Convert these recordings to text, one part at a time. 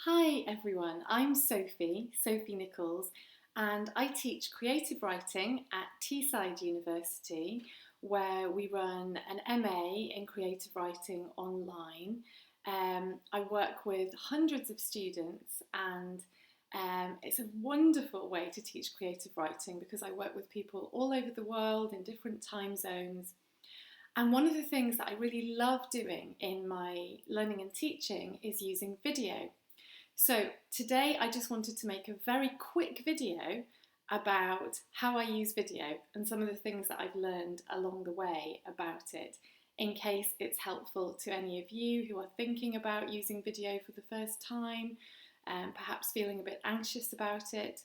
Hi everyone, I'm Sophie Nichols, and I teach creative writing at Teesside University, where we run an MA in creative writing online. I work with hundreds of students, and it's a wonderful way to teach creative writing because I work with people all over the world in different time zones. And one of the things that I really love doing in my learning and teaching is using video. So today I just wanted to make a very quick video about how I use video and some of the things that I've learned along the way about it, in case it's helpful to any of you who are thinking about using video for the first time, perhaps feeling a bit anxious about it.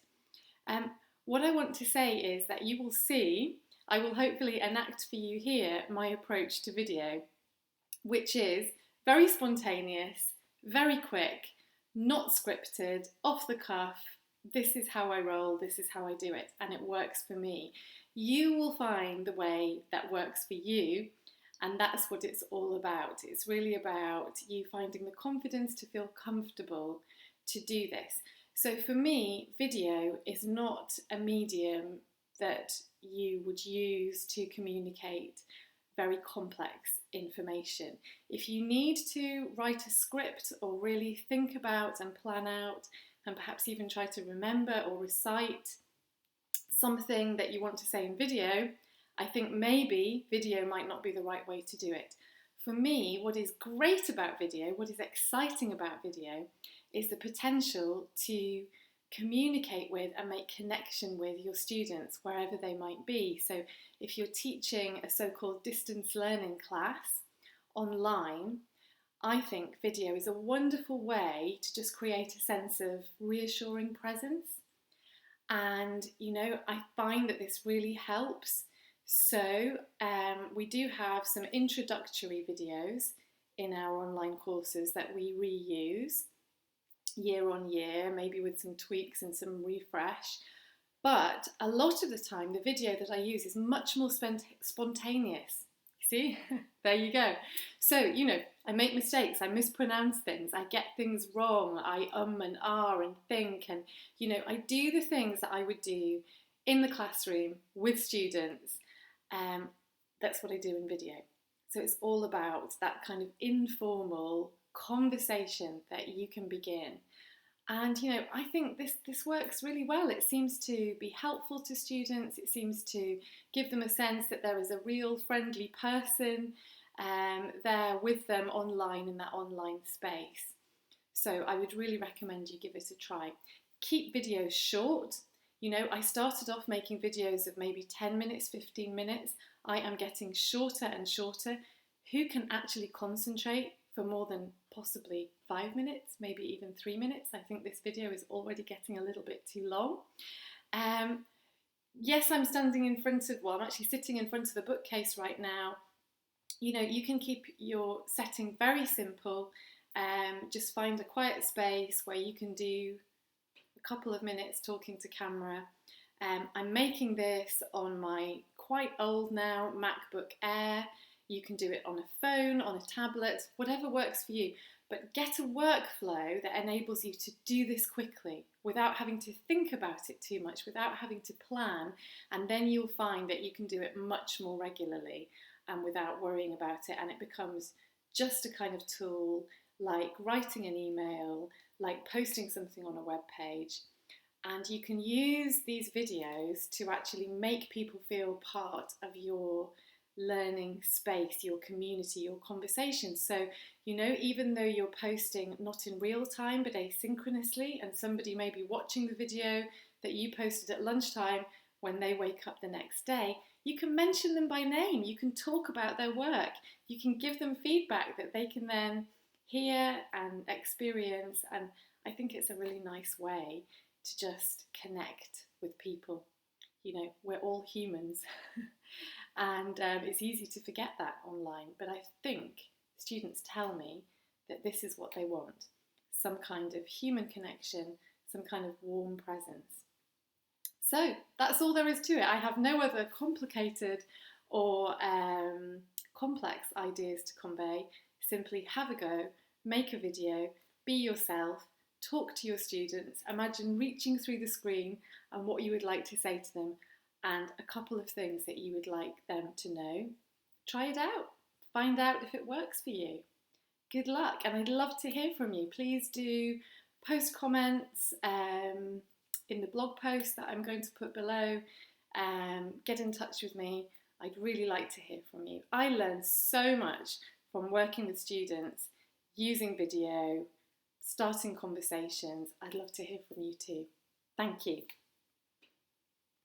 What I want to say is that you will see, I will hopefully enact for you here my approach to video, which is very spontaneous, very quick, not scripted, off the cuff. This is how I roll, this is how I do it, and it works for me. You will find the way that works for you, and that's what it's all about. It's really about you finding the confidence to feel comfortable to do this. So for me, video is not a medium that you would use to communicate very complex information. If you need to write a script or really think about and plan out and perhaps even try to remember or recite something that you want to say in video, I think maybe video might not be the right way to do it. For me, what is great about video, what is exciting about video, is the potential to communicate with and make connection with your students wherever they might be. So if you're teaching a so-called distance learning class online, I think video is a wonderful way to just create a sense of reassuring presence. And, I find that this really helps. So we do have some introductory videos in our online courses that we reuse year on year, maybe with some tweaks and some refresh. But a lot of the time, the video that I use is much more spontaneous. See, there you go. So, I make mistakes, I mispronounce things, I get things wrong, I and ah and think, and, I do the things that I would do in the classroom with students. That's what I do in video. So it's all about that kind of informal conversation that you can begin. And I think this works really well. It seems to be helpful to students. It seems to give them a sense that there is a real friendly person there with them online in that online space. So I would really recommend you give it a try. Keep videos short. I started off making videos of maybe 10 minutes, 15 minutes. I am getting shorter and shorter. Who can actually concentrate for more than possibly 5 minutes, maybe even 3 minutes? I think this video is already getting a little bit too long. Yes, I'm I'm actually sitting in front of the bookcase right now. You can keep your setting very simple. Just find a quiet space where you can do a couple of minutes talking to camera. I'm making this on my quite old now MacBook Air. You can do it on a phone, on a tablet, whatever works for you. But get a workflow that enables you to do this quickly without having to think about it too much, without having to plan, and then you'll find that you can do it much more regularly and without worrying about it, and it becomes just a kind of tool like writing an email, like posting something on a web page. And you can use these videos to actually make people feel part of your learning space, your community, your conversation. So, even though you're posting not in real time but asynchronously, and somebody may be watching the video that you posted at lunchtime when they wake up the next day, you can mention them by name, you can talk about their work, you can give them feedback that they can then hear and experience. And I think it's a really nice way to just connect with people. We're all humans. And it's easy to forget that online, but I think students tell me that this is what they want: some kind of human connection, some kind of warm presence. So that's all there is to it. I have no other complicated or complex ideas to convey. Simply have a go, make a video, be yourself, talk to your students. Imagine reaching through the screen and what you would like to say to them, and a couple of things that you would like them to know. Try it out. Find out if it works for you. Good luck, and I'd love to hear from you. Please do post comments in the blog post that I'm going to put below. Get in touch with me. I'd really like to hear from you. I learned so much from working with students, using video, starting conversations. I'd love to hear from you too. Thank you.